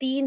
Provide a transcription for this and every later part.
3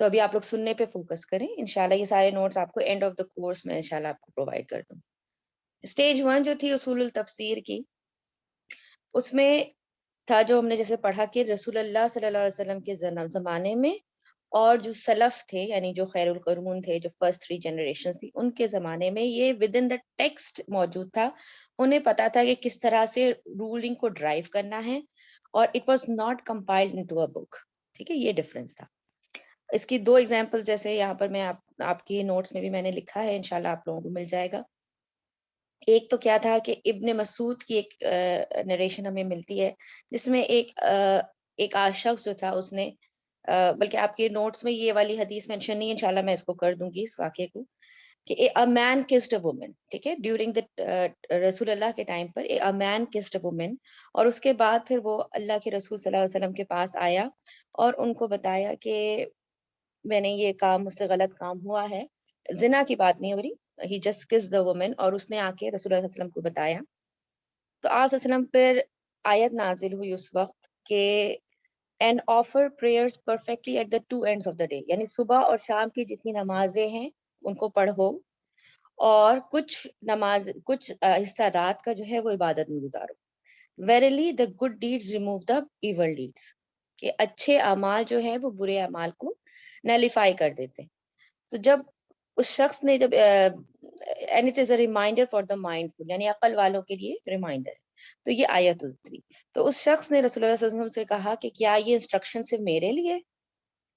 تو ابھی آپ لوگ سننے پہ فوکس کریں. انشاءاللہ یہ سارے نوٹس آپ کو اینڈ آف دا کورس میں انشاءاللہ آپ کو پرووائڈ کر دوں. اسٹیج 1 جو تھی اصول التفسیر کی، اس میں تھا جو ہم نے جیسے پڑھا کہ رسول اللہ صلی اللہ علیہ وسلم کے زمانے میں اور جو سلف تھے یعنی جو خیر القرون تھے، جو فرسٹ 3 جنریشن تھی، ان کے زمانے میں یہ ود ان دا ٹیکسٹ موجود تھا. انہیں پتا تھا کہ کس طرح سے رولنگ کو ڈرائیو کرنا ہے، اور it was not compiled into a book. ٹھیک ہے، یہ ڈفرنس تھا. اس کی 2 ایگزامپل جیسے یہاں پر میں آپ کی نوٹس میں بھی میں نے لکھا ہے، انشاءاللہ آپ لوگوں کو مل جائے گا. ایک تو کیا تھا کہ ابن مسعود کی ایک نریشن ہمیں ملتی ہے، جس میں ایک شخص جو تھا اس نے بلکہ آپ کے نوٹس میں یہ والی حدیث مینشن نہیں ہے، انشاءاللہ میں اس کو کر دوں گی اس واقعے کو، کہ a man kissed a woman. ٹھیک ہے، ڈیورنگ دا رسول اللہ کے time per a man kissed a woman، اور اس کے بعد پھر وہ اللہ کے رسول صلی اللہ علیہ وسلم کے پاس آیا اور ان کو بتایا کہ میں نے یہ کام، مجھ سے غلط کام ہوا ہے. زنا کی بات نہیں ہو رہی، he just kissed the woman، اور اس نے آ کے رسول اللہ صلی اللہ علیہ وسلم کو بتایا. تو آپ صلی اللہ علیہ وسلم پر آیت نازل ہوئی اس وقت کہ and offer prayers perfectly at the two ends of the day، یعنی صبح اور شام کی جتنی نمازیں ہیں ان کو پڑھو، اور کچھ حصہ رات کا جو ہے وہ عبادت میں گزارو. Verily the good deeds remove the evil deeds، کہ اچھے اعمال جو ہے وہ برے اعمال کو نلیفائی کر دیتے ہیں. تو جب اس شخص نے جب and it is a reminder for the mindful، یعنی عقل والوں کے لیے ریمائنڈر ہے، تو یہ آیت اتری. تو اس شخص نے رسول اللہ صلی اللہ علیہ وسلم سے کہا کہ کیا یہ انسٹرکشن صرف میرے لیے؟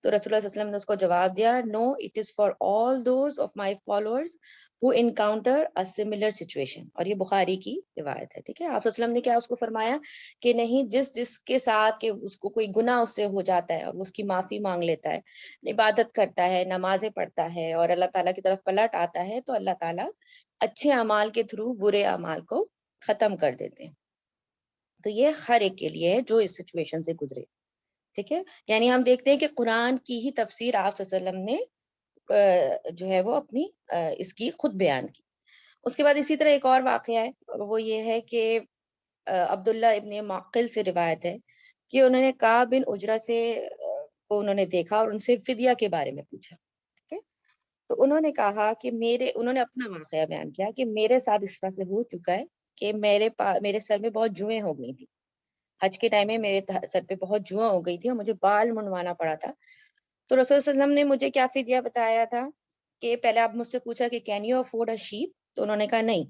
تو رسول اللہ صلی اللہ علیہ وسلم نے اس کو جواب دیا، no it is for all those of my followers who encounter a similar situation، اور یہ بخاری کی روایت ہے. ٹھیک ہے، آپ صلی اللہ علیہ وسلم نے کیا اس کو فرمایا کہ نہیں، جس کے ساتھ کہ اس کو کوئی گناہ اس سے ہو جاتا ہے اور اس کی معافی مانگ لیتا ہے، عبادت کرتا ہے، نمازیں پڑھتا ہے اور اللہ تعالیٰ کی طرف پلٹ آتا ہے، تو اللہ تعالیٰ اچھے اعمال کے تھرو برے اعمال کو ختم کر دیتے ہیں. تو یہ ہر ایک کے لیے ہے جو اس سچویشن سے گزرے. ٹھیک ہے، یعنی ہم دیکھتے ہیں کہ قرآن کی ہی تفسیر آپ صلی اللہ علیہ وسلم نے جو ہے وہ اپنی اس کی خود بیان کی. اس کے بعد اسی طرح ایک اور واقعہ ہے، وہ یہ ہے کہ عبداللہ ابن معقل سے روایت ہے کہ انہوں نے کعب بن عجرہ سے کو انہوں نے دیکھا اور ان سے فدیہ کے بارے میں پوچھا. ٹھیک ہے، تو انہوں نے کہا کہ انہوں نے اپنا واقعہ بیان کیا کہ میرے ساتھ اس طرح سے ہو چکا ہے کہ میرے سر میں بہت جوئیں ہو گئی تھی. حج کے ٹائم میں میرے سر پہ بہت جوئیں ہو گئی تھی اور مجھے بال منڈوانا پڑا تھا. تو رسول صلی اللہ علیہ وسلم نے مجھے کیا فدیہ بتایا تھا کہ پہلے آپ مجھ سے پوچھا کہ can you afford a shape, تو انہوں نے کہا نہیں.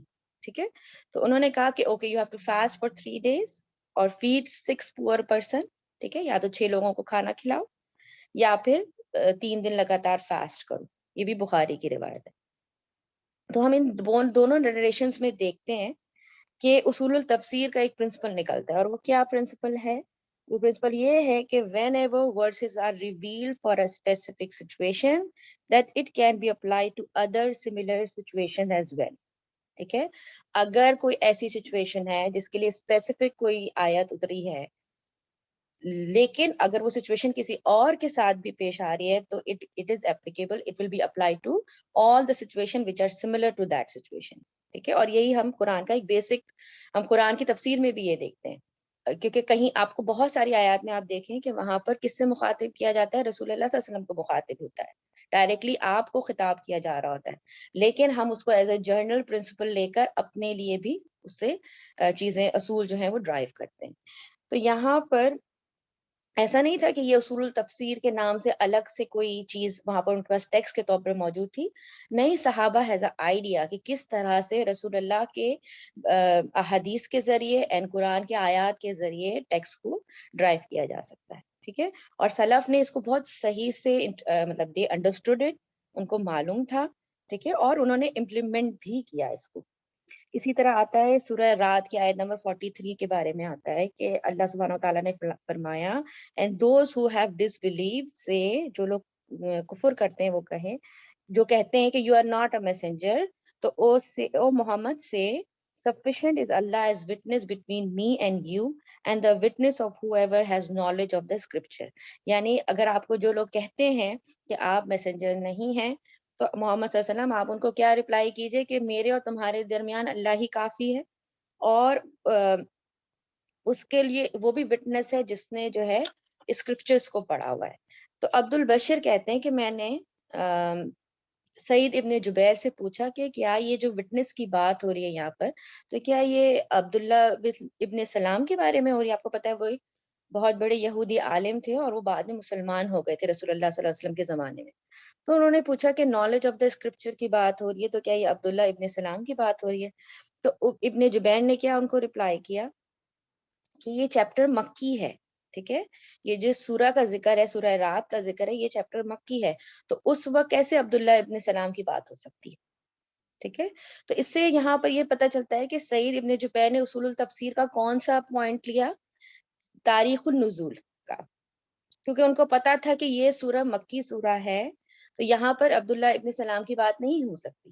ٹھیک ہے، تو انہوں نے کہا کہ okay you have to fast for 3 days اور فیڈ 6 پور پرسن. ٹھیک ہے، یا تو 6 لوگوں کو کھانا کھلاؤ یا پھر 3 دن لگاتار فاسٹ کرو. یہ بھی بخاری کی روایت ہے. تو ہم ان دونوں نریشنز میں دیکھتے ہیں کہ اصول التفسیر کا ایک پرنسپل نکلتا ہے، اور وہ کیا پرنسپل ہے؟ وہ پرنسپل یہ ہے کہ whenever verses are revealed for a specific situation that it can be applied to other similar situation as well. ٹھیک ہے، اگر کوئی ایسی سچویشن ہے جس کے لیے اسپیسیفک کوئی آیت اتری ہے، لیکن اگر وہ سچویشن کسی اور کے ساتھ بھی پیش آ رہی ہے تو it is applicable, it will be applied to all the situation which are similar to that situation. ٹھیک ہے، اور یہی ہم قرآن کا ایک بیسک، ہم قرآن کی تفسیر میں بھی یہ دیکھتے ہیں، کیونکہ کہیں آپ کو بہت ساری آیات میں آپ دیکھیں کہ وہاں پر کس سے مخاطب کیا جاتا ہے، رسول اللہ صلی اللہ علیہ وسلم کو مخاطب ہوتا ہے، ڈائریکٹلی آپ کو خطاب کیا جا رہا ہوتا ہے، لیکن ہم اس کو ایز اے جرنل پرنسپل لے کر اپنے لیے بھی اس سے چیزیں، اصول جو ہیں وہ ڈرائیو کرتے ہیں. تو یہاں پر ایسا نہیں تھا کہ یہ اصول التفسیر کے نام سے الگ سے کوئی چیز وہاں پر ان کے پاس ٹیکسٹ کے طور پر موجود تھی. نہیں، صحابہ ہیز اے آئیڈیا کہ کس طرح سے رسول اللہ کے احادیث کے ذریعے اینڈ قرآن کے آیات کے ذریعے ٹیکسٹ کو ڈرائیو کیا جا سکتا ہے. ٹھیک ہے، اور سلف نے اس کو بہت صحیح سے مطلب دے انڈرسٹوڈ اٹ، ان کو معلوم تھا. ٹھیک ہے، اور انہوں نے امپلیمنٹ بھی کیا اس کو. اسی طرح آتا ہے سورہ رات کی آیت نمبر 43 کے بارے میں آتا ہے کہ اللہ سبحانہ وتعالیٰ نے فرمایا and those who have disbelieved سے، جو لوگ کفر کرتے ہیں وہ کہیں، جو کہتے ہیں کہ you are not a messenger، تو او محمد سے sufficient is Allah as witness between me and you and the witness of whoever has knowledge of the scripture. یعنی اگر آپ کو جو لوگ کہتے ہیں کہ آپ میسنجر نہیں ہیں، تو محمد صلی اللہ علیہ وسلم آپ ان کو کیا رپلائی کیجئے کہ میرے اور تمہارے درمیان اللہ ہی کافی ہے، اور اس کے لیے وہ بھی وٹنس ہے جس نے جو ہے اسکرپچرز کو پڑھا ہوا ہے. تو عبد البشر کہتے ہیں کہ میں نے سعید ابن جبیر سے پوچھا کہ کیا یہ جو وٹنس کی بات ہو رہی ہے یہاں پر، تو کیا یہ عبداللہ ابن سلام کے بارے میں ہو رہی ہے؟ آپ کو پتہ ہے وہ ایک بہت بڑے یہودی عالم تھے اور وہ بعد میں مسلمان ہو گئے تھے رسول اللہ صلی اللہ علیہ وسلم کے زمانے میں. تو انہوں نے پوچھا کہ نالج آف دا اسکرپچر کی بات ہو رہی ہے، تو کیا یہ عبداللہ ابن سلام کی بات ہو رہی ہے؟ تو ابن جبیر نے کیا ان کو رپلائی کیا کہ یہ چیپٹر مکی ہے. ٹھیک ہے، یہ جس سورہ کا ذکر ہے، سورہ رات کا ذکر ہے، یہ چیپٹر مکی ہے. تو اس وقت کیسے عبداللہ ابن سلام کی بات ہو سکتی ہے؟ ٹھیک ہے، تو اس سے یہاں پر یہ پتہ چلتا ہے کہ سعید ابن جبیر نے اصول التفسیر کا کون سا پوائنٹ لیا؟ تاریخ النزول کا، کیونکہ ان کو پتا تھا کہ یہ سورہ مکی سورہ ہے، تو یہاں پر عبداللہ ابن سلام کی بات نہیں ہو سکتی.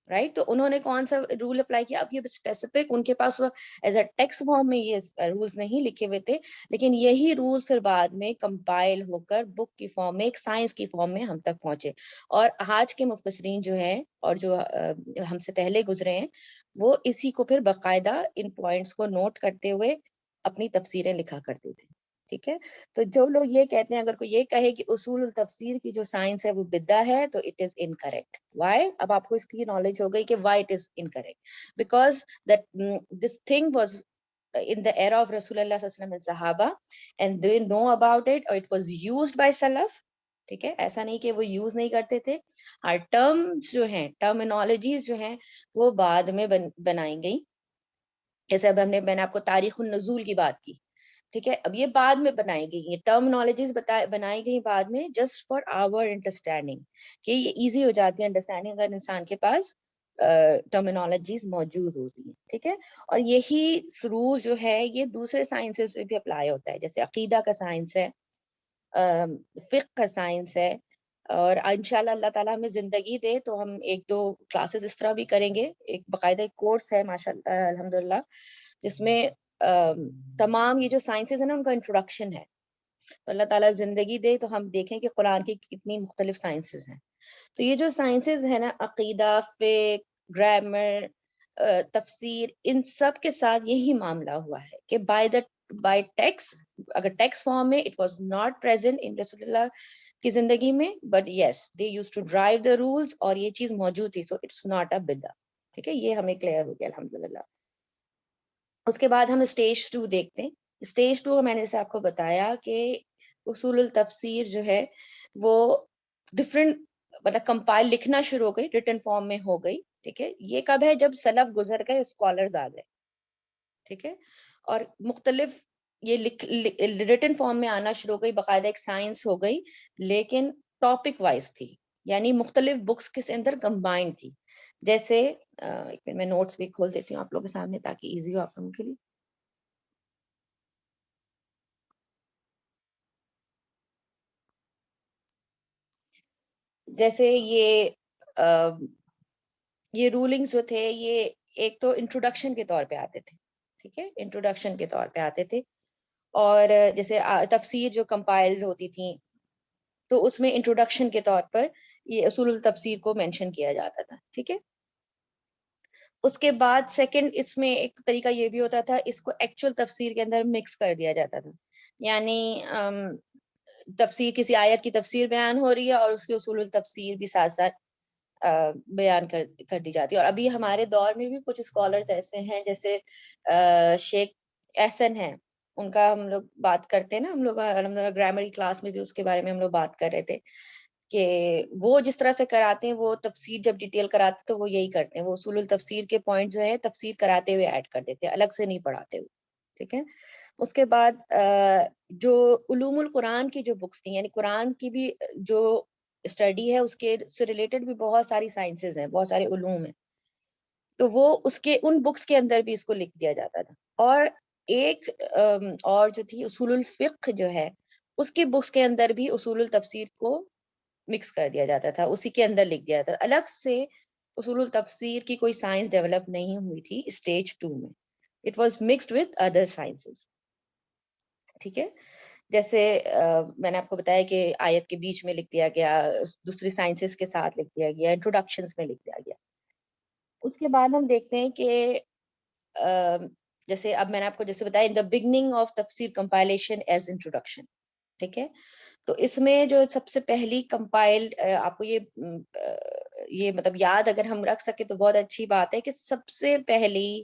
رائٹ، تو انہوں نے کون سا رول اپلائی کیا؟ اب یہ اسپیسیفک ان کے پاس ایز اے ٹیکسٹ فارم میں یہ رولز نہیں لکھے ہوئے تھے، لیکن یہی رولز پھر بعد میں کمپائل ہو کر بک کی فارم میں، ایک سائنس کی فارم میں ہم تک پہنچے. اور آج کے مفسرین جو ہیں اور جو ہم سے پہلے گزرے ہیں، وہ اسی کو پھر باقاعدہ ان پوائنٹس کو نوٹ کرتے ہوئے اپنی تفسیریں لکھا کرتے تھے. ٹھیک ہے، تو جو لوگ یہ کہتے ہیں، اگر کوئی یہ کہے کہ اصول التفسیر کی جو سائنس ہے وہ بدعہ ہے، تو اٹ از انکریکٹ. وائی؟ اب آپ کو اس کی نالج ہو گئی کہ why it is incorrect, because this thing was in the era of Rasulullah sallallahu alaihi wasallam and Sahaba, and they know about it, or it was used by Salaf. ٹھیک ہے، ایسا نہیں کہ وہ یوز نہیں کرتے تھے. اور ٹرمز جو ہیں، ٹرمینالوجیز جو ہیں، وہ بعد میں بنائی گئی. جیسے اب میں نے آپ کو تاریخ النزول کی بات کی. ٹھیک ہے، اب یہ بعد میں بنائی گئی، یہ ٹرمینالوجیز بنائی گئی بعد میں جسٹ فار آور انڈرسٹینڈنگ، کہ یہ ایزی ہو جاتی ہے انڈرسٹینڈنگ اگر انسان کے پاس ٹرمینالوجیز موجود ہوتی ہیں. ٹھیک ہے، اور یہی رول جو ہے یہ دوسرے سائنسز میں بھی اپلائی ہوتا ہے، جیسے عقیدہ کا سائنس ہے، فقہ کا سائنس ہے. اور انشاءاللہ اللہ تعالیٰ ہمیں زندگی دے تو ہم ایک دو کلاسز اس طرح بھی کریں گے. ایک باقاعدہ ایک کورس ہے ماشاءاللہ الحمدللہ، جس میں تمام یہ جو سائنسز ہیں نا ان کا انٹروڈکشن ہے. تو اللہ تعالیٰ زندگی دے تو ہم دیکھیں کہ قرآن کی کتنی مختلف سائنسز ہیں. تو یہ جو سائنسز ہیں نا، عقیدہ، فقہ، گرامر، تفسیر، ان سب کے ساتھ یہی معاملہ ہوا ہے کہ بائی ٹیکس، اگر ٹیکس فارم میں it was not present in رسول اللہ کی زندگی میں، but yes they used to drive the rules, اور یہ چیز موجود تھی، سو اٹس ناٹ اے بدعہ. ٹھیک ہے، یہ ہمیں کلیئر ہو گیا الحمدللہ. اس کے بعد ہم اسٹیج 2 دیکھتے ہیں. اسٹیج 2 میں نے جیسے آپ کو بتایا کہ اصول التفسیر جو ہے وہ ڈفرینٹ، مطلب کمپائل لکھنا شروع ہو گئی، ریٹن فارم میں ہو گئی. ٹھیک ہے، یہ کب ہے؟ جب سلف گزر گئے، اسکالرز آ گئے. ٹھیک ہے، اور مختلف یہ ریٹن فارم میں آنا شروع ہو گئی، باقاعدہ ایک سائنس ہو گئی، لیکن ٹاپک وائز تھی، یعنی مختلف بکس کے اندر کمبائنڈ تھی. جیسے میں نوٹس بھی کھول دیتی ہوں آپ لوگوں کے سامنے تاکہ ایزی ہو آپ لوگوں کے لیے. جیسے یہ رولنگز جو تھے، یہ ایک تو انٹروڈکشن کے طور پہ آتے تھے. ٹھیک ہے، انٹروڈکشن کے طور پہ آتے تھے. اور جیسے تفسیر جو کمپائل ہوتی تھیں، تو اس میں انٹروڈکشن کے طور پر یہ اصول التفسیر کو مینشن کیا جاتا تھا. ٹھیک ہے، اس کے بعد سیکنڈ اس میں ایک طریقہ یہ بھی ہوتا تھا، اس کو ایکچوئل تفسیر کے اندر مکس کر دیا جاتا تھا. یعنی تفسیر، کسی آیت کی تفسیر بیان ہو رہی ہے اور اس کے اصول التفسیر بھی ساتھ ساتھ بیان کر دی جاتی ہے. اور ابھی ہمارے دور میں بھی کچھ اسکالرز ایسے ہیں، جیسے شیخ احسن ہیں، ان کا ہم لوگ بات کرتے ہیں نا، ہم لوگ گرامر کلاس میں بھی اس کے بارے میں ہم لوگ بات کر رہے تھے کہ وہ جس طرح سے کراتے ہیں، وہ تفسیر جب ڈیٹیل کراتے تو وہ یہی کرتے ہیں، وہ اصول التفسیر کے پوائنٹ جو ہے تفسیر کراتے ہوئے ایڈ کر دیتے ہیں، الگ سے نہیں پڑھاتے ہوئے. ٹھیک ہے، اس کے بعد جو علوم القرآن کی جو بکس تھیں، یعنی قرآن کی بھی جو اسٹڈی ہے، اس کے سے ریلیٹڈ بھی بہت ساری سائنسز ہیں، بہت سارے علوم ہیں، تو وہ اس کے ان بکس کے اندر بھی اس کو لکھ دیا جاتا تھا. اور ایک اور جو تھی اصول الفقہ جو ہے، اس کی بکس کے اندر بھی اصول التفسیر کو مکس کر دیا جاتا تھا، اسی کے اندر لکھ دیا جاتا تھا. الگ سے اصول التفسیر کی کوئی سائنس ڈیولپ نہیں ہوئی تھی اسٹیج 2 میں. It was mixed with other sciences. ٹھیک ہے، جیسے میں نے آپ کو بتایا کہ آیت کے بیچ میں لکھ دیا گیا، دوسری سائنسز کے ساتھ لکھ دیا گیا، انٹروڈکشنز میں لکھ دیا گیا. اس کے بعد ہم دیکھتے ہیں کہ جیسے اب میں نے آپ کو جیسے بتایا، ان دا بگننگ آف تفسیر کمپائلیشن ایز انٹروڈکشن. ٹھیک ہے. تو اس میں جو سب سے پہلی کمپائلڈ آپ کو یہ مطلب یاد اگر ہم رکھ سکے تو بہت اچھی بات ہے کہ سب سے پہلی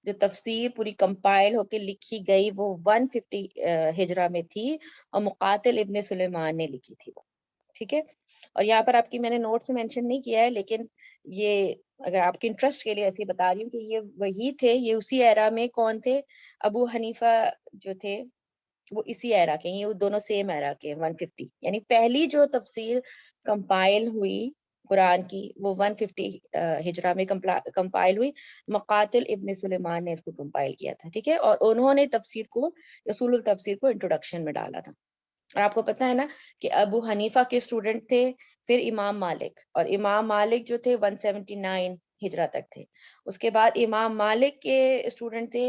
جو تفسیر پوری کمپائل ہو کے لکھی گئی وہ 150 ہجرہ میں تھی اور مقاتل ابن سلیمان نے لکھی تھی وہ. ٹھیک ہے. اور یہاں پر آپ کی میں نے نوٹس میں مینشن نہیں کیا ہے لیکن یہ اگر آپ کے انٹرسٹ کے لیے ایسے بتا رہی ہوں کہ یہ وہی تھے, یہ اسی ایرا میں کون تھے, ابو حنیفہ جو تھے وہ اسی ایرا کے, یہ دونوں سیم ایرا کے 150, یعنی پہلی جو تفسیر کمپائل ہوئی قرآن کی وہ 150 ہجرہ میں کمپائل ہوئی. مقاتل ابن سلیمان نے اس کو کمپائل کیا تھا. ٹھیک ہے. اور انہوں نے تفسیر کو, اصول التفسیر کو انٹروڈکشن میں ڈالا تھا. اور آپ کو پتہ ہے نا کہ ابو حنیفہ کے اسٹوڈنٹ تھے پھر امام مالک, اور امام مالک جو تھے 179 ہجرہ تک تھے. اس کے بعد امام مالک کے اسٹوڈنٹ تھے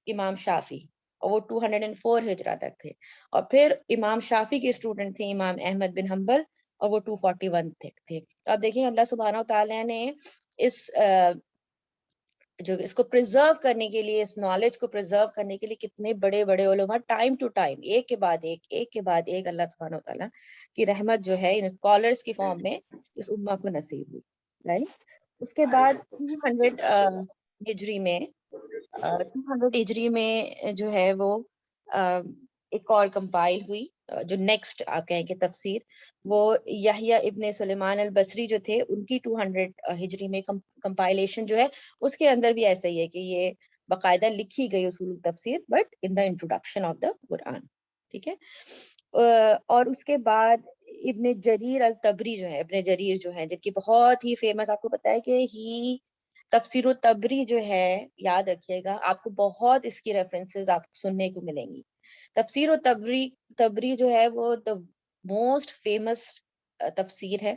امام شافی, اور وہ 204 ہجرہ تک تھے. اور پھر امام شافی کے اسٹوڈنٹ تھے امام احمد بن حنبل, اور وہ 241 تھے. تو آپ دیکھیں اللہ سبحانہ وتعالی نے اس جو اس کو پرزرو کرنے کے لیے, اس نالج کو پرزرو کرنے کے لیے کتنے بڑے بڑے علماء ٹائم ٹو ٹائم ایک کے بعد ایک اللہ سبحانہ وتعالیٰ کی رحمت جو ہے ان اسکالرس کی فارم میں اس امہ کو نصیب ہوئی. رائٹ. اس کے بعد 200 ہجری میں 200 ہجری میں جو ہے وہ ایک اور کمپائل ہوئی, جو نیکسٹ آپ کہیں کہ تفسیر, وہ یحییٰ ابن سلیمان البصری جو تھے ان کی 200 ہجری میں کمپائلیشن جو ہے اس کے اندر بھی ایسا ہی ہے کہ یہ باقاعدہ لکھی گئی اصول التفسیر but in the introduction of the Quran. ٹھیک ہے. اور اس کے بعد ابن جریر الطبری جو ہے, ابن جریر جو ہے جن کی بہت ہی فیمس, آپ کو پتا ہے کہ ہی تفسیر الطبری جو ہے, یاد رکھیے گا آپ کو بہت اس کی ریفرنسز آپ کو سننے کو ملیں گی. تفسیر الطبری جو ہے وہ دا موسٹ فیمس تفسیر ہے,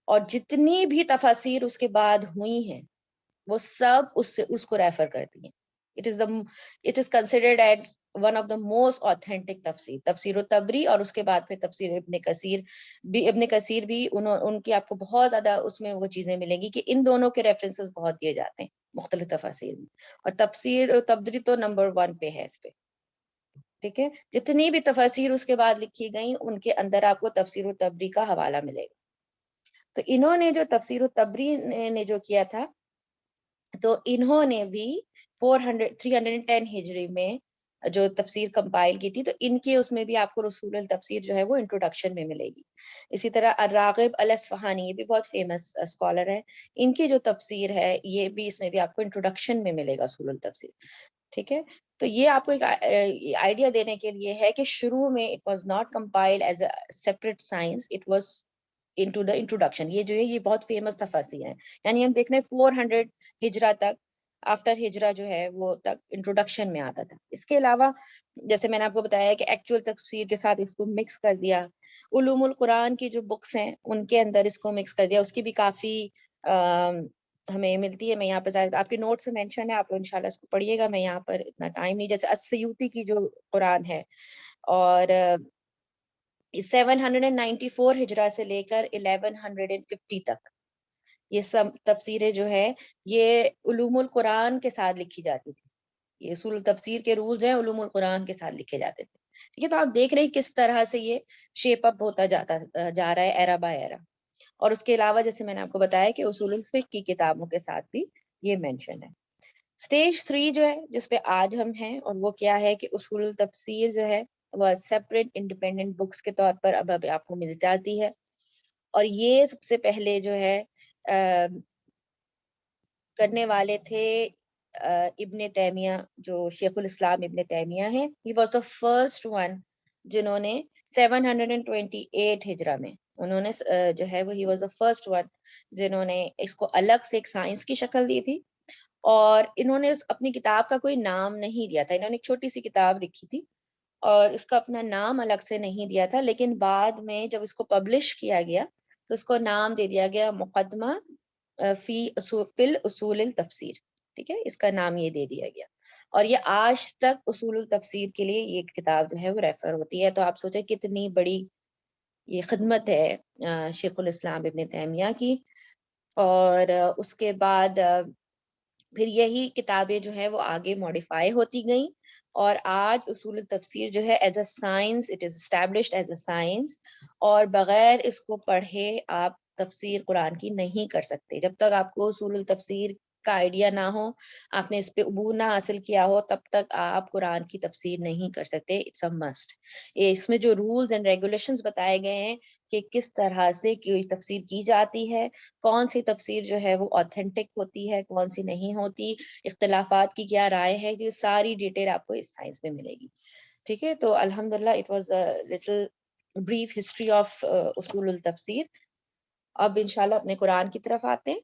اور جتنی بھی تفاسیر اس کے بعد ہوئی ہیں وہ سب اس کو ریفر کرتی ہیں. it is considered as one of the most authentic تفسیر الطبری, اور اس کے بعد پھر تفسیر ابن کثیر بھی ان کی آپ کو بہت زیادہ اس میں وہ چیزیں ملیں گی کہ ان دونوں کے ریفرنسز بہت دیے جاتے ہیں مختلف تفاسیر میں, اور تفسیر الطبری تو نمبر 1 پہ ہے اس پہ. ٹھیک ہے. جتنی بھی تفاسیر اس کے بعد لکھی گئیں ان کے اندر آپ کو تفسیر الطبری کا حوالہ ملے گا. تو انہوں نے جو تفسیر الطبری نے جو کیا تھا, تو انہوں نے بھی 310 ہجری میں جو تفسیر کمپائل کی تھی, تو ان کے اس میں بھی آپ کو رسول التفسیر جو ہے وہ انٹروڈکشن میں ملے گی. اسی طرح الراغب الاصفہانی, یہ بھی بہت فیمس اسکالر ہیں, ان کی جو تفسیر ہے یہ بھی اس میں بھی آپ کو انٹروڈکشن میں ملے گا رسول التفسیر. ٹھیک ہے. تو یہ آپ کو ایک آئیڈیا دینے کے لیے ہے کہ شروع میں it was not compiled as a separate science, it was into the introduction. یہ جو ہے یہ بہت فیمس تفاسیر ہیں, یعنی ہم دیکھ رہے ہیں 400 ہجرہ تک, آفٹر ہجرہ جو ہے وہ تک انٹروڈکشن میں آتا تھا. اس کے علاوہ جیسے میں نے آپ کو بتایا کہ ایکچوئل تفسیر کے ساتھ اس کو مکس کر دیا, علوم القرآن کی جو بکس ہیں ان کے اندر اس کو مکس کر دیا, اس کی بھی کافی ہمیں ملتی ہے. میں یہاں پہ آپ کے نوٹس میں مینشن ہے, آپ انشاءاللہ اس کو پڑھیے گا, میں یہاں پر اتنا ٹائم نہیں. جیسے السیوطی کی جو قرآن ہے, اور 794 ہجرہ سے لے کر 1150 تک یہ سب تفسیریں جو ہے یہ علوم القرآن کے ساتھ لکھی جاتی تھی. یہ اصول تفسیر کے رولز ہیں, علوم القرآن کے ساتھ لکھے جاتے تھے. ٹھیک ہے. تو آپ دیکھ رہے ہیں کس طرح سے یہ شیپ اپ ہوتا جا رہا ہے ایرا بائی ایرا. اور اس کے علاوہ جیسے میں نے آپ کو بتایا کہ اصول الفقہ کی کتابوں کے ساتھ بھی یہ مینشن ہے. اسٹیج 3 جو ہے جس پہ آج ہم ہیں, اور وہ کیا ہے کہ اصول التفسیر جو ہے وہ سیپریٹ انڈیپینڈنٹ بکس کے طور پر اب آپ کو مل جاتی ہے. اور یہ سب سے پہلے جو ہے کرنے والے تھے ابن تیمیہ, جو شیخ الاسلام ابن تیمیہ ہیں. He was the first one جنہوں نے 728 ہجرہ میں انہوں نے جو ہے وہ he was the first one جنہوں نے اس کو الگ سے ایک سائنس کی شکل دی تھی. اور انہوں نے اپنی کتاب کا کوئی نام نہیں دیا تھا, انہوں نے ایک چھوٹی سی کتاب لکھی تھی اور اس کا اپنا نام الگ سے نہیں دیا تھا, لیکن بعد میں جب اس کو پبلش کیا گیا تو اس کو نام دے دیا گیا مقدمہ فی اصول التفسیر. ٹھیک ہے. اس کا نام یہ دے دیا گیا, اور یہ آج تک اصول التفسیر کے لیے یہ کتاب جو ہے وہ ریفر ہوتی ہے. تو آپ سوچیں کتنی بڑی یہ خدمت ہے شیخ الاسلام ابن تیمیہ کی. اور اس کے بعد پھر یہی کتابیں جو ہیں وہ آگے موڈیفائی ہوتی گئیں, اور آج اصول التفسیر جو ہے as a science it is established as a science, اور بغیر اس کو پڑھے آپ تفسیر قرآن کی نہیں کر سکتے. جب تک آپ کو اصول التفسیر کا آئیڈیا نہ ہو، آپ نے اس پہ عبور نہ حاصل کیا ہو، تب تک آپ قرآن کی تفسیر نہیں کر سکتے. It's a must. اس میں جو رولز اینڈ ریگولیشنز بتائے گئے ہیں کہ کس طرح سے کوئی تفسیر کی جاتی ہے، کون سی تفسیر جو ہے وہ اوتھینٹک ہوتی ہے، کون سی نہیں ہوتی، اختلافات کی کیا رائے ہے، یہ ساری ڈیٹیل آپ کو اس سائنس میں ملے گی. ٹھیک ہے، تو الحمدللہ it was little brief history of اصول التفسیر. اب انشاءاللہ اپنے قرآن کی طرف آتے ہیں.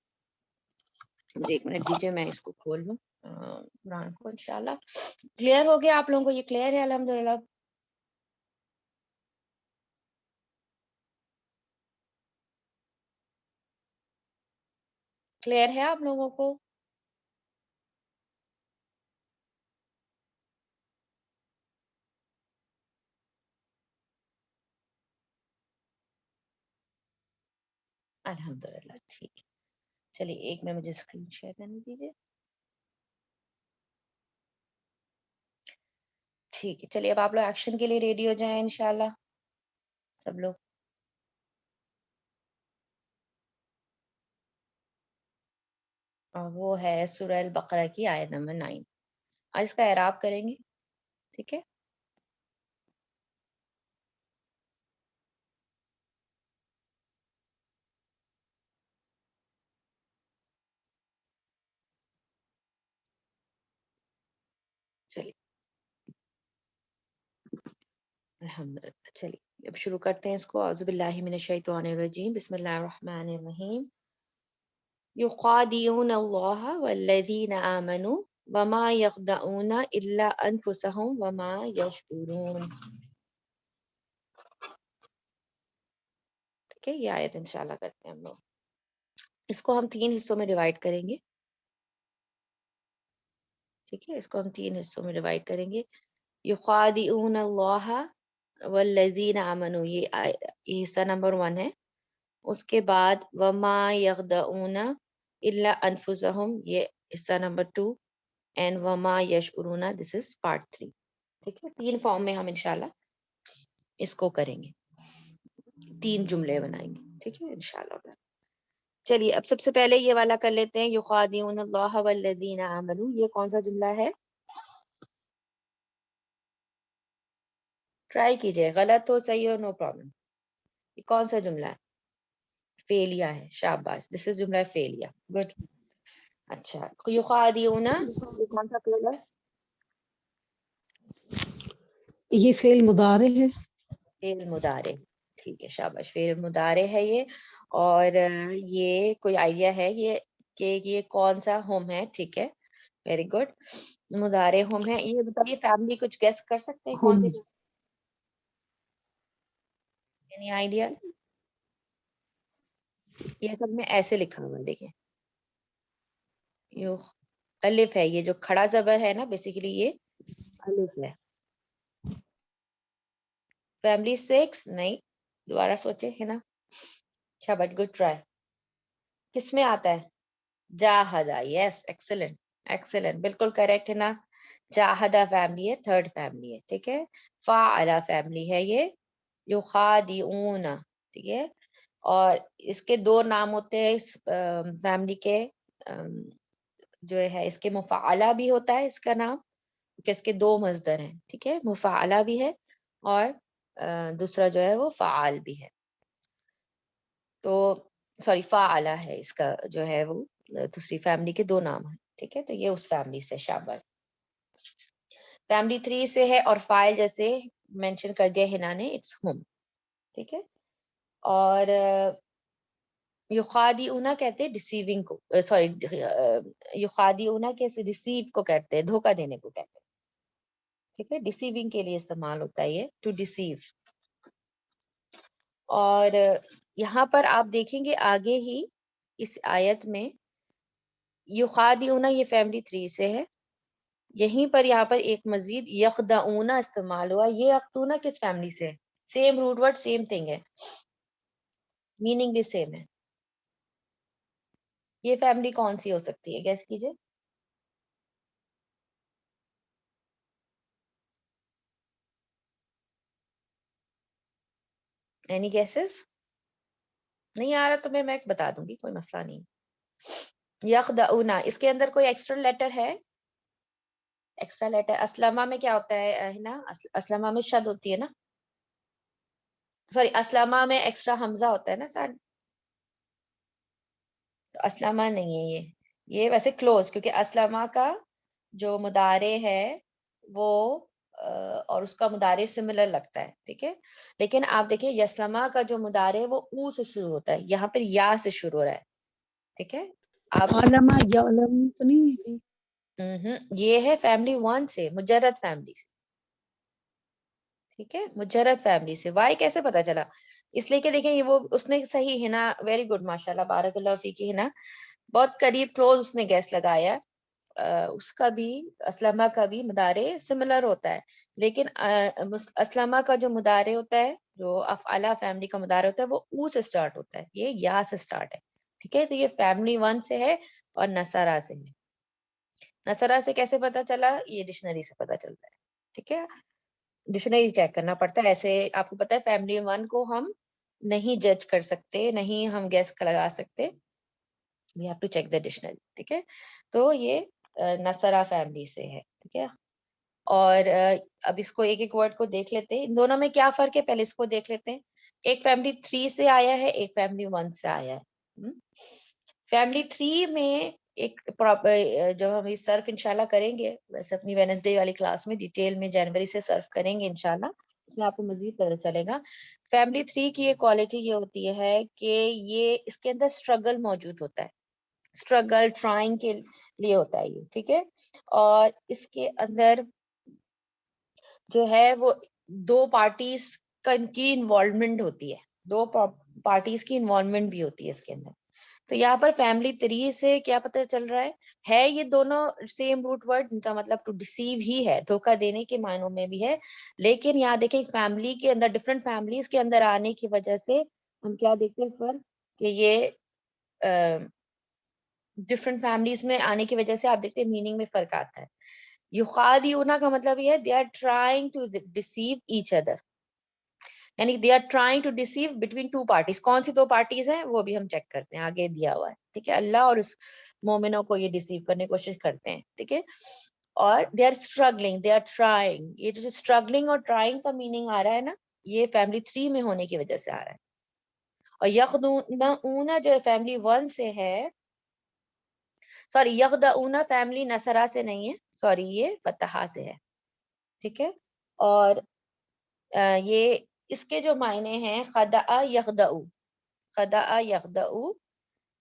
مجھے ایک منٹ دیجیے، میں اس کو کھول لوں قرآن کو. انشاءاللہ کلیئر ہو گیا آپ لوگوں کو؟ یہ کلیئر ہے الحمدللہ؟ کلیئر ہے آپ لوگوں کو؟ الحمدللہ ٹھیک ہے. چلیے ایک منٹ مجھے اسکرین شیئر کرنے دیجیے. ٹھیک ہے، چلیے اب آپ لوگ ایکشن کے لیے ریڈی ہو جائیں انشاءاللہ سب لوگ. اور وہ ہے سورہ البقرہ کی آیت نمبر 9. آج اس کا اعراب کریں گے. ٹھیک ہے، چلیے الحمدللہ. چلیے اب شروع کرتے ہیں اس کو. اعوذ باللہ من الشیطان الرجیم، بسم اللہ الرحمن الرحیم. یخادعون اللہ والذین آمنوا وما یخدعون الا انفسهم وما یشعرون. ٹھیک ہے، یہ آیت انشاءاللہ کرتے ہیں ہم لوگ. اس کو ہم 3 حصوں میں ڈیوائڈ کریں گے. ٹھیک ہے، اس کو ہم 3 حصوں میں ڈیوائڈ کریں گے. یخادعون اللہ والذین آمنوا، یہ حصہ نمبر 1 ہے. اس کے بعد وما یخدعون الا انفسهم، یہ حصہ نمبر 2. اینڈ وما یشعرون، دس از پارٹ 3. ٹھیک ہے، 3 فارم میں ہم انشاءاللہ اس کو کریں گے، 3 جملے بنائیں گے. ٹھیک ہے انشاءاللہ. چلیے اب سب سے پہلے یہ والا کر لیتے ہیں، یخادعون اللہ والذین آمنوا. یہ کون سا جملہ ہے؟ ٹرائی کیجئے، غلط ہو صحیح ہو نو پرابلم. یہ کون سا جملہ ہے؟ فیلیا ہے. شاباش، دس از جملہ فیلیا. گڈ. اچھا، یخادعون یہ کون سا فعل ہے؟ یہ فعل مضارع ہے. فعل مضارع. ٹھیک ہے شاباش، فعل مضارع ہے یہ. اور یہ کوئی آئیڈیا ہے یہ کہ یہ کون سا ہوم ہے؟ ٹھیک ہے، ویری گڈ. مضارع ہوم ہے. یہ بتائیے فیملی کچھ گیس کر سکتے ہیں کون ہم سی؟ Any idea? یہ سب میں ایسے لکھا ہوا ہے دیکھیں، یہ الف ہے، یہ جو کھڑا زبر ہے نا بیسیکلی یہ الف ہے. فیملی 6 نہیں، دوبارہ سوچے ہے نا. شاباش، گڈ ٹرائی. کس میں آتا ہے؟ جاہدہ. یس، ایکسلنٹ ایکسلنٹ، بالکل کریکٹ ہے نا. جاہدہ فیملی ہے، 3rd فیملی ہے. ٹھیک ہے، فاعلہ فیملی ہے یہ. یخادعون. ٹھیک ہے، اور اس کے 2 نام ہوتے ہیں اس فیملی کے. جو ہے اس کے مفعلہ بھی ہوتا ہے اس کا نام، کہ اس کے 2 مصدر ہیں. ٹھیک ہے، مفعلہ بھی ہے اور دوسرا جو ہے وہ فعال بھی ہے. تو سوری فاعلہ ہے اس کا جو ہے وہ دوسری فیملی کے 2 نام ہیں. ٹھیک ہے، تو یہ اس فیملی سے. شاباش. فیملی 3 سے ہے اور فائل جیسے مینشن کر دیا ہنا نے، اٹس ہوم. ٹھیک ہے، اور یخادعون کہتے ہیں ڈسیونگ کو، سوری یخادعون کیسے ڈسیو کو کہتے ہیں، دھوکہ دینے کو کہتے ہیں. ٹھیک ہے، ڈسیونگ کے لیے استعمال ہوتا ہے یہ، ٹو ڈسیو. اور یہاں پر آپ دیکھیں گے آگے ہی اس آیت میں یخادعون یہ فیملی 3 سے ہے. یہیں پر یہاں پر ایک مزید یخدعون استعمال ہوا. یہ یخدعون کس فیملی سے؟ Same root word, same thing ہے، میننگ بھی سیم ہے. یہ فیملی کون سی ہو سکتی ہے؟ گیس کیجئے. Any guesses? نہیں آ رہا تو میں بتا دوں گی, کوئی مسئلہ نہیں. یخدعونا, اس کے اندر کوئی ایکسٹرا لیٹر ہے؟ ایکسٹرا لیٹر اسلمہ میں کیا ہوتا ہے نا, اسلمہ میں شد ہوتی ہے نا, سوری اسلمہ میں ایکسٹرا حمزہ ہوتا ہے نا سر, تو اسلمہ نہیں ہے یہ ویسے کلوز, کیونکہ اسلمہ کا جو مضارع ہے وہ اور اس کا مضارع سملر لگتا ہے, ٹھیک ہے. لیکن آپ دیکھیں یسلمہ کا جو مضارع ہے وہ او سے شروع ہوتا ہے, یہاں پر یا سے شروع ہو رہا ہے, ٹھیک ہے. آپ علما یعلم تو نہیں تھی. یہ ہے فیملی ون سے, مجرد فیملی سے, ٹھیک ہے, مجرد فیملی سے. وائی کیسے پتا چلا؟ اس لیے کہ دیکھیں یہ وہ اس نے صحیح ہے نا, ویری گڈ ماشاء اللہ بارک اللہ فیکی, ہے نا, بہت قریب کلوز اس نے گیس لگایا. اس کا بھی اسلمہ کا بھی مضارع سملر ہوتا ہے, لیکن اسلمہ کا جو مضارع ہوتا ہے, جو افعلہ فیملی کا مضارع ہوتا ہے, وہ او سے سٹارٹ ہوتا ہے, یہ یا سے سٹارٹ ہے, ٹھیک ہے. تو یہ فیملی ون سے ہے اور نصرہ سے ہے. نصرہ سے کیسے پتا چلا؟ یہ ڈکشنری سے پتا چلتا ہے, ٹھیک ہے. ڈکشنری چیک کرنا پڑتا ہے, ایسے آپ کو پتا ہے فیملی ون کو ہم نہیں جج کر سکتے, نہیں ہم گیس لگا سکتے, we have to check the dictionary, ٹھیک ہے. تو یہ نصرہ فیملی سے ہے, ٹھیک ہے. اور اب اس کو ایک ایک ورڈ کو دیکھ لیتے ہیں, ان دونوں میں کیا فرق ہے پہلے اس کو دیکھ لیتے ہیں. ایک فیملی 3 سے آیا ہے, ایک فیملی 1 سے آیا ہے. فیملی 3 میں ایک جب ہم سرف انشاءاللہ کریں گے, ویسے اپنی وینسڈے والی کلاس میں ڈیٹیل میں جنوری سے سرف کریں گے انشاءاللہ, اس میں آپ کو مزید پتہ چلے گا. فیملی 3 کی ایک کوالٹی یہ ہوتی ہے کہ یہ اس کے اندر اسٹرگل موجود ہوتا ہے, اسٹرگل ٹرائنگ کے لیے ہوتا ہے یہ, ٹھیک ہے. اور اس کے اندر جو ہے وہ دو پارٹیز کی انوالومنٹ ہوتی ہے, دو پارٹیز کی انوالومنٹ بھی ہوتی ہے اس کے اندر. تو یہاں پر فیملی 3 سے کیا پتہ چل رہا ہے یہ دونوں سیم روٹ ورڈ, ان کا مطلب ٹو ڈیسیو ہی ہے, دھوکہ دینے کے معنوں میں بھی ہے. لیکن یہاں دیکھیں فیملی کے اندر ڈفرینٹ فیملیز کے اندر آنے کی وجہ سے ہم کیا دیکھتے ہیں فرق, کہ یہ ڈفرینٹ فیملیز میں آنے کی وجہ سے آپ دیکھتے ہیں میننگ میں فرق آتا ہے. یخادعون کا مطلب یہ ہے they are trying to deceive each other, یعنی they are trying to deceive between 2 parties. کون سی 2 پارٹیز ہیں وہ بھی ہم چیک کرتے ہیں, آگے دیا ہوا ہے, ٹھیک ہے. اللہ اور اس مومنوں کو یہ ڈیسیو کرنے کی کوشش کرتے ہیں, ٹھیک ہے. اور they are struggling, they are trying, یہ جو اسٹرگلنگ اور ٹرائنگ کا میننگ آ رہا ہے نا, یہ فیملی 3 میں ہونے کی وجہ سے آ رہا ہے. اور یخدعون جو فیملی 1 سے ہے, سوری یخدعون فیملی نصرہ سے نہیں ہے, سوری یہ فتحہ سے ہے, ٹھیک ہے. اور یہ اس کے جو معنی ہیں خدع یخدعو, خدع یخدعو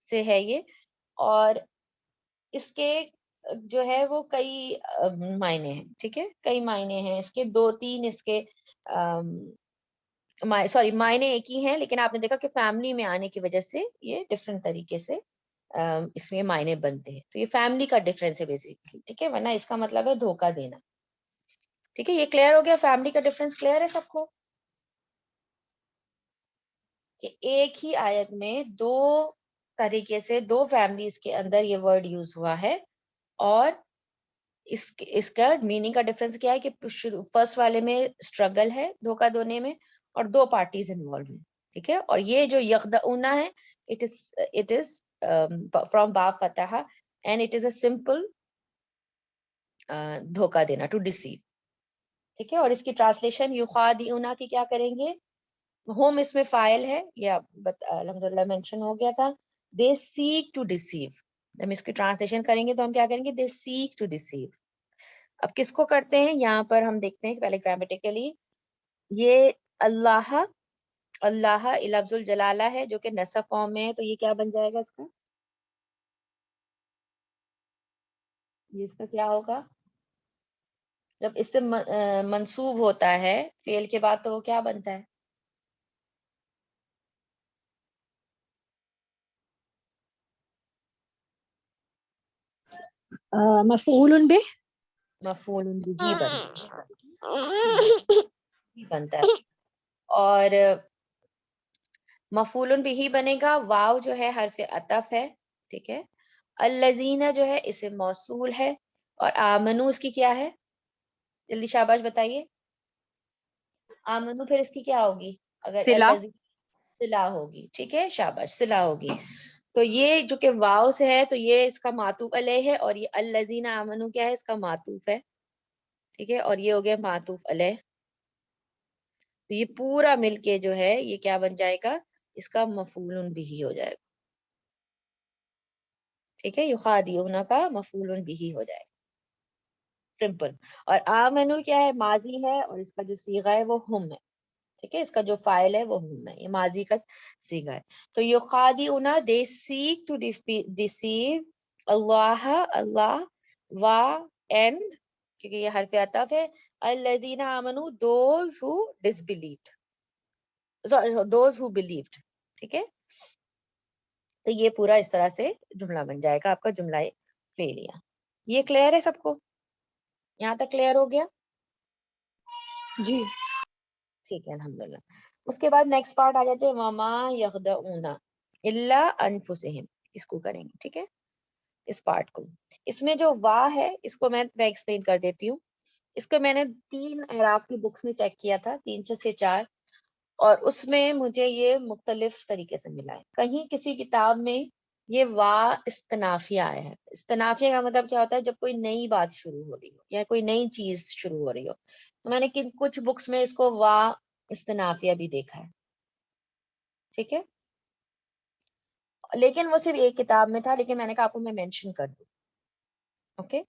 سے ہے یہ. اور اس کے جو ہے وہ کئی معنی ہیں, ٹھیک ہے, کئی معنی ہیں اس کے, 2-3 اس کے سوری معنی ایک ہی ہیں, لیکن آپ نے دیکھا کہ فیملی میں آنے کی وجہ سے یہ ڈفرینٹ طریقے سے اس میں معنی بنتے ہیں. تو یہ فیملی کا ڈفرینس ہے بیسیکلی, ٹھیک ہے, ورنہ اس کا مطلب ہے دھوکہ دینا, ٹھیک ہے. یہ کلیئر ہو گیا, فیملی کا ڈفرینس کلیئر ہے سب کو, کہ ایک ہی آیت میں 2 طریقے سے 2 فیملیز کے اندر یہ ورڈ یوز ہوا ہے. اور اس کا میننگ کا ڈفرینس کیا ہے کہ فرسٹ والے میں اسٹرگل ہے دھوکہ دینے میں, اور 2 پارٹیز انوالو ہیں, ٹھیک ہے. اور یہ جو یخدعون ہے, it is from باب فتح and it is a simple دھوکہ دینا, ٹو ڈیسیو, ٹھیک ہے. اور اس کی ٹرانسلیشن یخادعون کی کیا کریں گے, ہوم اس میں فائل ہے, یا الحمدللہ مینشن ہو گیا تھا, they seek to deceive. جب ہم اس کی ٹرانسلیشن کریں گے تو ہم کیا کریں گے, they seek to deceive. اب کس کو کرتے ہیں, یہاں پر ہم دیکھتے ہیں کہ پہلے گرامیٹیکلی یہ اللہ, اللہ لفظ الجلالہ ہے جو کہ نصب فارم میں ہے, تو یہ کیا بن جائے گا اس کا, یہ اس کا کیا ہوگا, جب اس سے منسوب ہوتا ہے فعل کے بعد تو وہ کیا بنتا ہے, مفعول به. مفعول به بنتا ہے. اور مفعول به بنے گا, واو جو ہے حرف عطف ہے, ٹھیک ہے. الذین جو ہے اسم موصول ہے, اور آمنو اس کی کیا ہے, جلدی شاباش بتائیے, آمنو پھر اس کی کیا ہوگی, اگر صلہ صلہ ہوگی، ٹھیک ہے، شاباش، صلہ ہوگی. تو یہ جو کہ واو سے ہے تو یہ اس کا معطوف علیہ ہے، اور یہ الذین آمنو کیا ہے، اس کا معطوف ہے، ٹھیک ہے، اور یہ ہو گیا معطوف علیہ. تو یہ پورا مل کے جو ہے یہ کیا بن جائے گا، اس کا مفعول بھی ہو جائے گا، ٹھیک ہے، یخادعون کا مفعول بھی ہو جائے گا، سمپل. اور آمنو کیا ہے، ماضی ہے، اور اس کا جو صیغہ ہے وہ ہم ہے، ٹھیک ہے، اس کا جو فاعل ہے وہ ہم ہے، یہ ماضی کا صیغہ ہے. تو یخادعون دے سیک ٹو ڈیسیو اللہ، اللہ، وا اینڈ، کیونکہ یہ حرف عطف ہے، الذین آمنو those who disbelieved, those who believed, ٹھیک ہے. تو یہ پورا اس طرح سے جملہ بن جائے گا آپ کا جملہ فعلیہ. یہ کلیئر ہے سب کو، یہاں تک کلیئر ہو گیا؟ جی. ٹھیک ہے، الحمدللہ. اس کے بعد نیکسٹ پارٹ آ جاتے ہیں وما یخدعون الا انفسہم، اس کو کریں گے، ٹھیک ہے، اس پارٹ کو. اس میں جو وا ہے اس کو میں ایکسپلین کر دیتی ہوں. اس کو میں نے 3 اعراب کی بکس میں چیک کیا تھا، 3 سے 4، اور اس میں مجھے یہ مختلف طریقے سے ملا ہے. کہیں کسی کتاب میں یہ وا استنافیہ آیا ہے. استنافیہ کا مطلب کیا ہوتا ہے، جب کوئی نئی بات شروع ہو رہی ہو یا کوئی نئی چیز شروع ہو رہی ہو. تو میں نے کچھ بکس میں اس کو وا استنافیہ بھی دیکھا ہے، ٹھیک ہے، لیکن وہ صرف ایک کتاب میں تھا، لیکن میں نے کہا آپ کو میں مینشن کر دوں، اوکے.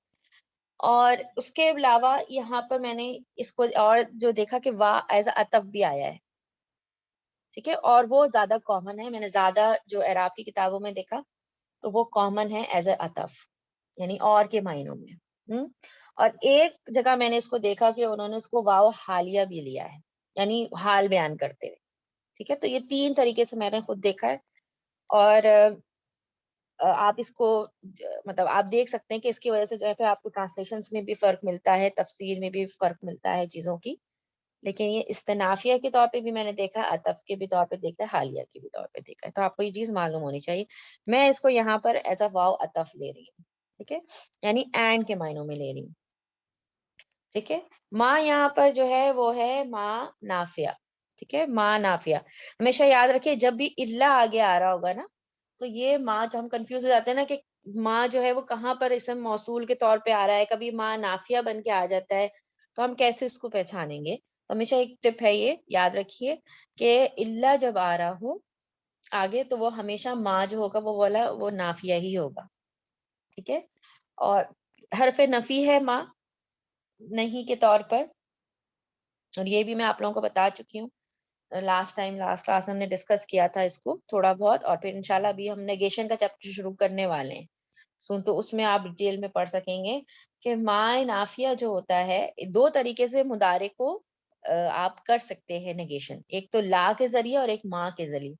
اور اس کے علاوہ یہاں پر میں نے اس کو اور جو دیکھا کہ وا ایز اے عطف بھی آیا ہے، ٹھیک ہے، اور وہ زیادہ کامن ہے. میں نے زیادہ جو اعراب کی کتابوں میں دیکھا تو وہ کامن ہے ایز اے عطف، یعنی اور کے معنوں میں. اور ایک جگہ میں نے اس کو دیکھا کہ انہوں نے اس کو واو حالیہ بھی لیا ہے، یعنی حال بیان کرتے ہوئے، ٹھیک ہے. تو یہ 3 طریقے سے میں نے خود دیکھا ہے. اور آپ اس کو مطلب آپ دیکھ سکتے ہیں کہ اس کی وجہ سے جو ہے پھر آپ کو ٹرانسلیشنز میں بھی فرق ملتا ہے، تفسیر میں بھی فرق ملتا ہے چیزوں کی. لیکن یہ استنافیہ کے طور پہ بھی میں نے دیکھا، عطف کے بھی طور پہ دیکھا ہے، حالیہ کے بھی طور پہ دیکھا ہے. تو آپ کو یہ چیز معلوم ہونی چاہیے. میں اس کو یہاں پر ایز اے واو عطف لے رہی ہوں، ٹھیک ہے، یعنی اینڈ کے معنوں میں لے رہی ہوں، ٹھیک ہے. ماں یہاں پر جو ہے وہ ہے ماں نافیہ، ٹھیک ہے، ماں نافیہ. ہمیشہ یاد رکھیے جب بھی الا آگے آ رہا ہوگا نا تو یہ ماں، جو ہم کنفیوز ہو جاتے ہیں نا کہ ماں جو ہے وہ کہاں پر اسم موصول کے طور پہ آ رہا ہے، کبھی ماں نافیہ بن کے آ جاتا ہے، تو ہم کیسے اس کو پہچانیں گے. ہمیشہ ایک ٹپ ہے یہ یاد رکھیے کہ الا جب آ رہا ہو آگے تو وہ ہمیشہ ماں جو ہوگا وہ والا وہ نافیہ ہی ہوگا، ٹھیک ہے. اور حرف نفی ہے ماں نہیں کے طور پر، اور یہ بھی میں آپ لوگوں کو بتا چکی ہوں لاسٹ کلاس ہم نے ڈسکس کیا تھا اس کو تھوڑا بہت. اور پھر انشاءاللہ ابھی ہم نیگیشن کا چیپٹر شروع کرنے والے ہیں، تو اس میں آپ ڈیٹیل میں پڑھ سکیں گے کہ ماء نافیہ جو ہوتا ہے 2 طریقے سے مضارع کو آپ کر سکتے ہیں نیگیشن، ایک تو لا کے ذریعے اور ایک ماں کے ذریعے.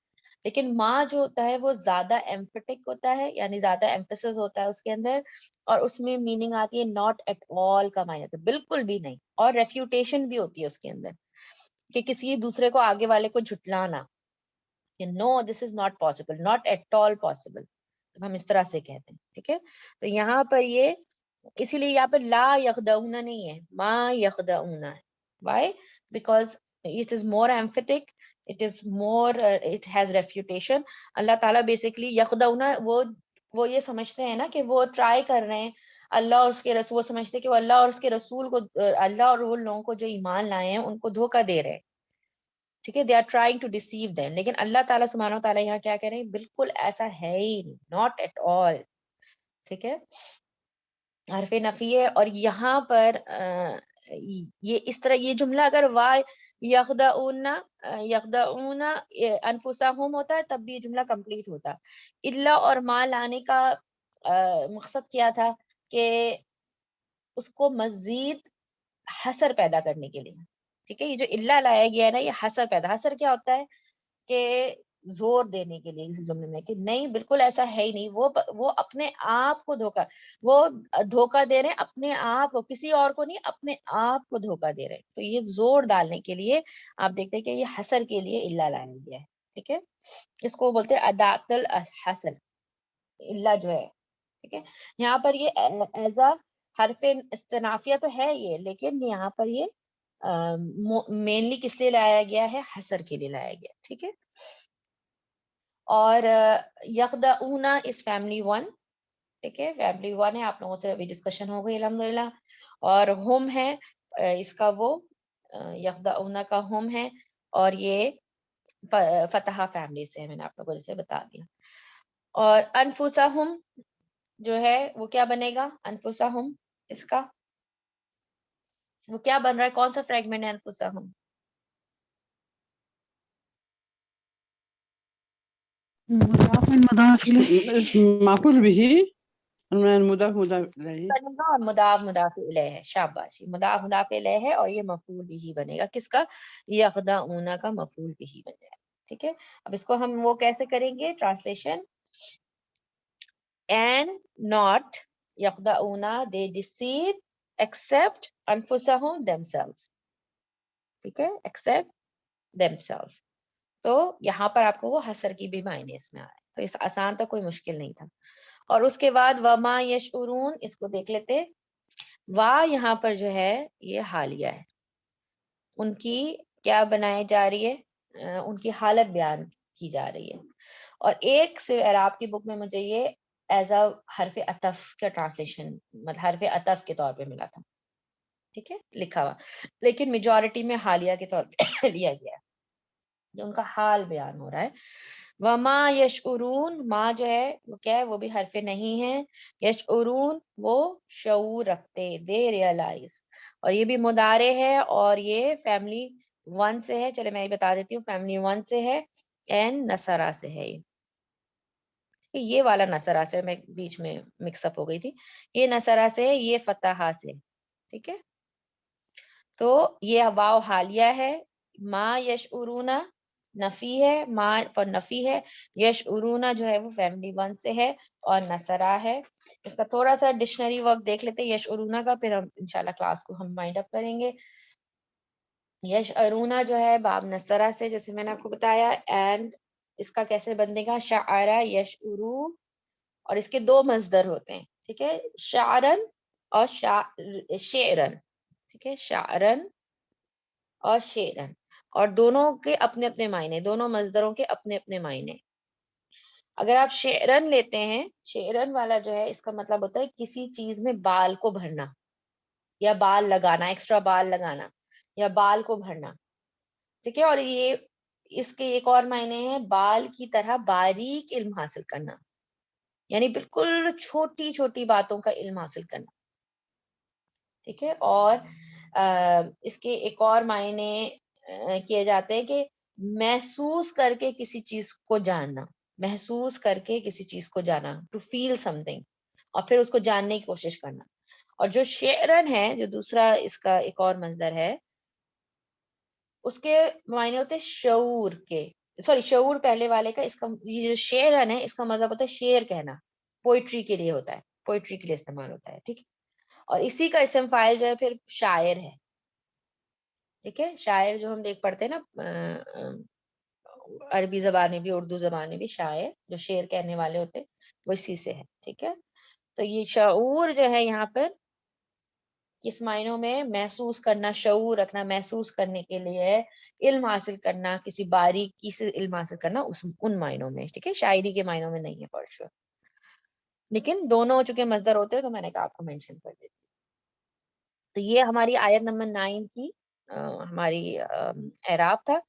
لیکن ماں جو ہوتا ہے وہ زیادہ ایمفیٹک ہوتا ہے، یعنی زیادہ ایمفیسس ہوتا ہے اس کے اندر، اور اس میں میننگ آتی ہے ناٹ ایٹ آل کا معنی ہوتا ہے، بالکل بھی نہیں. اور ریفیوٹیشن بھی ہوتی ہے اس کے اندر کہ کسی دوسرے کو آگے والے کو جھٹلانا کہ no this is not possible, not at all possible, ہم اس طرح سے کہتے ہیں، ٹھیک ہے. تو یہاں پر یہ اسی لیے یہاں پر لا یخدعون نہیں ہے، ما یخدعون ہے. Why? Because it is more emphatic, it is more it has refutation. اللہ تعالیٰ بیسکلی یخدعون وہ یہ سمجھتے ہیں نا کہ وہ ٹرائی کر رہے ہیں اللہ اور اس کے رسول، وہ سمجھتے ہیں کہ وہ اللہ اور اس کے رسول کو، اللہ اور وہ لوگوں کو جو ایمان لائے ہیں ان کو دھوکہ دے رہے ہیں، ٹھیک ہے. They are trying to deceive them. لیکن اللہ تعالیٰ سبحانہ و تعالیٰ یہاں کیا کہہ رہے ہیں، بالکل ایسا ہے ہی نہیں، ناٹ ایٹ آل، ٹھیک ہے. حرف نفی ہے. اور یہاں پر یہ اس طرح یہ جملہ اگر وا یخدعون انفسہم ہوتا ہے تب بھی یہ جملہ کمپلیٹ ہوتا. الا اور ما لانے کا مقصد کیا تھا کہ اس کو مزید حسر پیدا کرنے کے لیے، ٹھیک ہے. یہ جو الا لایا گیا ہے نا یہ حسر پیدا، حسر کیا ہوتا ہے کہ زور دینے کے لیے اس جملے میں کہ نہیں بالکل ایسا ہے ہی نہیں. وہ اپنے آپ کو دھوکہ دے رہے ہیں، اپنے آپ کو، کسی اور کو نہیں، اپنے آپ کو دھوکہ دے رہے ہیں. تو یہ زور ڈالنے کے لیے آپ دیکھتے ہیں کہ یہ حسر کے لیے الا لایا گیا ہے، ٹھیک ہے. اس کو بولتے ہیں ادات الحسر، الا جو ہے، ٹھیک ہے. یہاں پر یہ ایزا حرف استنافیہ تو ہے یہ، لیکن یہاں پر یہ مینلی کس لیے لایا گیا ہے؟ حسر کے لیے لایا گیا. ٹھیک ہے. اور یخدعون اس فیملی 1. ٹھیک ہے, فیملی 1 ہے, آپ لوگوں سے ابھی ڈسکشن ہو گئی الحمدللہ. اور ہم ہے اس کا وہ یخدعون کا ہم ہے, اور یہ فتح فیملی سے ہے, میں نے آپ لوگوں کو جیسے بتا دیا. اور انفسہم جو ہے وہ کیا بنے گا؟ انفسہم اس کا وہ کیا بن رہا ہے؟ کون سا فریگمنٹ ہے انفسہم؟ مضاف مضاف معقول به المضاف مضاف الیہ. اور مضاف مضاف الیہ ہے. شاباش, مضاف مضاف الیہ ہے اور یہ مفعول بھی بنے گا. کس کا؟ یخدعون کا مفعول بھی بن جائے. ٹھیک ہے. اب اس کو ہم وہ کیسے کریں گے translation? and not يخدعون they deceive except انفسهم themselves. ٹھیک ہے, except themselves. تو یہاں پر آپ کو وہ حسر کی بھی معنی اس میں آئے, تو اس آسان تو کوئی مشکل نہیں تھا. اور اس کے بعد وما یشعرون, اس کو دیکھ لیتے. وا یہاں پر جو ہے یہ حالیہ ہے, ان کی کیا بنائی جا رہی ہے؟ ان کی حالت بیان کی جا رہی ہے. اور ایک سے اعراب کی بک میں مجھے یہ ایز اے حرف عطف کا ٹرانسلیشن, مطلب حرف عطف کے طور پہ ملا تھا. ٹھیک ہے, لکھا ہوا, لیکن میجورٹی میں حالیہ کے طور پہ لیا گیا ہے, جو ان کا حال بیان ہو رہا ہے. وما یشعرون, ما جو ہے وہ کیا ہے؟ وہ بھی حرف نہیں ہے. یشعرون وہ شعور رکھتے, دے ریئلائز, اور یہ بھی مضارع ہے, اور یہ فیملی 1 سے ہے. چلے میں یہ بتا دیتی ہوں, فیملی 1 سے ہے اینڈ نصرہ سے ہے. یہ والا نصرہ سے میں بیچ میں مکس اپ ہو گئی تھی. یہ نصرہ سے ہے, یہ فتحہ سے. ٹھیک ہے, تو یہ واو حالیہ ہے. ما یشعرون نفی ہے, ما فور نفی ہے. یشعرون جو ہے وہ فیملی 1 سے ہے اور نصرہ ہے. اس کا تھوڑا سا ڈکشنری ورک دیکھ لیتے ہیں یشعرون کا, پھر ہم انشاءاللہ کلاس کو ہم مائنڈ اپ کریں گے. یشعرون جو ہے باب نصرہ سے, جیسے میں نے آپ کو بتایا. اینڈ اس کا کیسے بنے گا؟ شعرا یشعرو, اور اس کے 2 مصدر ہوتے ہیں. ٹھیک ہے, شعرن اور شعرن. ٹھیک ہے, شعرن اور شعرن, اور دونوں کے اپنے اپنے معنی, دونوں مصدروں کے اپنے اپنے معنی. اگر آپ شعرن لیتے ہیں, شعرن والا جو ہے اس کا مطلب ہوتا ہے کسی چیز میں بال کو بھرنا, یا بال لگانا, ایکسٹرا بال لگانا, یا بال کو بھرنا. ٹھیک ہے, اور یہ اس کے ایک اور معنی ہے بال کی طرح باریک علم حاصل کرنا, یعنی بالکل چھوٹی چھوٹی باتوں کا علم حاصل کرنا. ٹھیک ہے, اور اس کے ایک اور معنی کیے جاتے ہیں کہ محسوس کر کے کسی چیز کو جاننا, محسوس کر کے کسی چیز کو جانا, ٹو فیل سم تھنگ, اور پھر اس کو جاننے کی کوشش کرنا. اور جو شعرن ہے, جو دوسرا اس کا ایک اور مصدر ہے, اس کے معنی ہوتے شعور کے, سوری شعور پہلے والے کا. اس کا یہ جو شعرن ہے اس کا مطلب ہوتا ہے شعر کہنا, پوئٹری کے لیے ہوتا ہے, پوئٹری کے لیے استعمال ہوتا ہے. ٹھیک ہے, اور اسی کا اسم فاعل جو ہے پھر شاعر ہے. ٹھیک ہے, شاعر جو ہم دیکھ پڑھتے ہیں نا عربی زبان میں بھی, اردو زبان میں بھی, شاعر جو شعر کہنے والے ہوتے وہ اسی سے ہے. ٹھیک ہے, تو یہ شعور جو ہے یہاں پر کس معنوں میں؟ محسوس کرنا, شعور رکھنا, محسوس کرنے کے لیے علم حاصل کرنا, کسی باریکی سے علم حاصل کرنا, ان معنوں میں. ٹھیک ہے, شاعری کے معنوں میں نہیں ہے فار شور, لیکن دونوں چونکہ مصدر ہوتے ہیں تو میں نے کہا آپ کو مینشن کر دیتی. تو یہ ہماری آیت نمبر 9 کی ہماری اعراب تھا.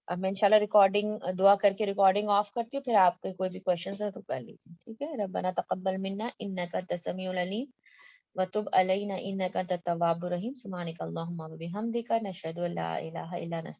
اب میں انشاءاللہ ریکارڈنگ دعا کر کے ریکارڈنگ آف کرتی ہوں, پھر آپ کے کوئی بھی کویشچنز ہیں تو کر لیجیے. ٹھیک ہے, ربنا تقبل منا انک انت السمیع العلیم وتب علینا انک انت التواب الرحیم. سبحانک اللہم و بحمدک نشہد ان لا الہ الا انت